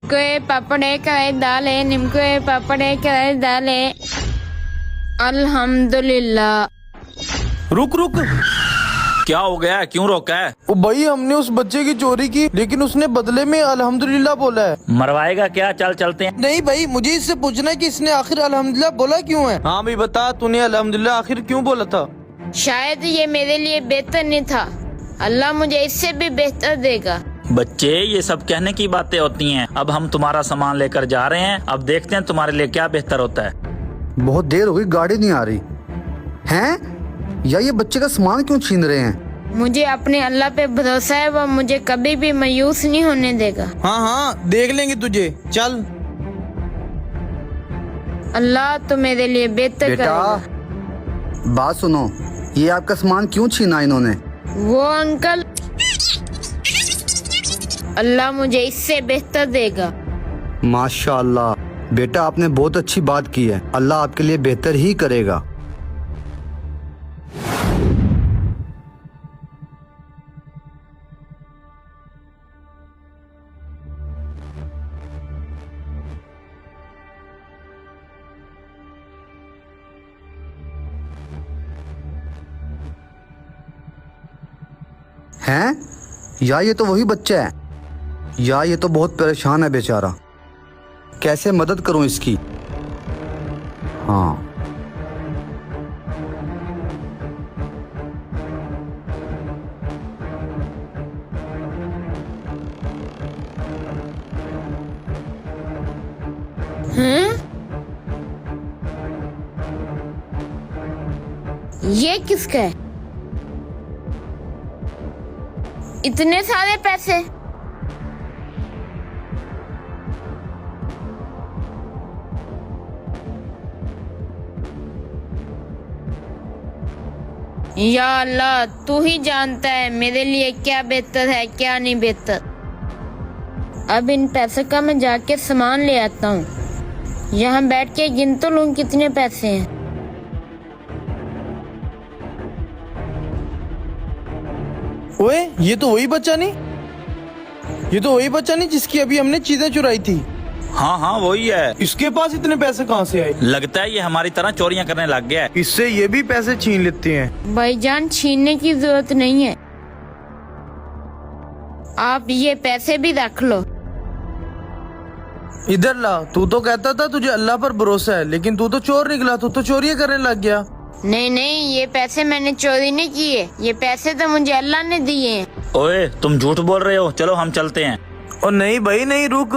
कोई पापड़े करे दाले निमको पापड़े करे दाले अल्हम्दुलिल्लाह। रुक रुक, क्या हो गया, क्यों रोका है? ओ भाई हमने उस बच्चे की चोरी की, लेकिन उसने बदले में अल्हम्दुलिल्लाह बोला है। मरवाएगा क्या? चल चलते हैं। नहीं भाई, मुझे इससे पूछना है कि इसने आखिर अल्हम्दुलिल्लाह बोला क्यों है। हाँ भाई बता, तूने अल्हम्दुलिल्लाह आखिर क्यों बोला था? शायद ये मेरे लिए बेहतर नहीं था, अल्लाह मुझे इससे भी बेहतर देगा। बच्चे, ये सब कहने की बातें होती हैं। अब हम तुम्हारा सामान लेकर जा रहे हैं, अब देखते हैं तुम्हारे लिए क्या बेहतर होता है। बहुत देर हो गई, गाड़ी नहीं आ रही हैं। या ये बच्चे का सामान क्यों छीन रहे हैं? मुझे अपने अल्लाह पे भरोसा है, वो मुझे कभी भी मायूस नहीं होने देगा। हाँ हाँ देख लेंगे तुझे, चल। अल्लाह तो मेरे लिए बेहतर बेटा करेगा। बात सुनो, ये आपका सामान क्यों छीना इन्होंने? वो अंकल, अल्लाह मुझे इससे बेहतर देगा। माशाअल्लाह बेटा, आपने बहुत अच्छी बात की है, अल्लाह आपके लिए बेहतर ही करेगा। हैं? या ये तो वही बच्चा है। या ये तो बहुत परेशान है बेचारा, कैसे मदद करूं इसकी। हाँ ये किसका है? इतने सारे पैसे? या अल्लाह, तू ही जानता है मेरे लिए क्या बेहतर है क्या नहीं बेहतर। अब इन पैसों का मैं जाके सामान ले आता हूँ। यहाँ बैठ के गिन तो लूँ कितने पैसे हैं। ओए, ये तो वही बच्चा नहीं, ये तो वही बच्चा नहीं जिसकी अभी हमने चीजें चुराई थी। हाँ हाँ वही है। इसके पास इतने पैसे कहाँ से आए? लगता है ये हमारी तरह चोरियां करने लग गया है। इससे ये भी पैसे छीन लेते हैं। भाईजान, छीनने की जरूरत नहीं है, आप ये पैसे भी रख लो। इधर ला, तू तो कहता था तुझे अल्लाह पर भरोसा है, लेकिन तू तो चोर निकला, तू तो चोरियां करने लग गया। नहीं नहीं, ये पैसे मैंने चोरी नहीं किए, ये पैसे तो मुझे अल्लाह ने दिए हैं। ओए, तुम झूठ बोल रहे हो, चलो हम चलते हैं। और नहीं भाई नहीं, रुक,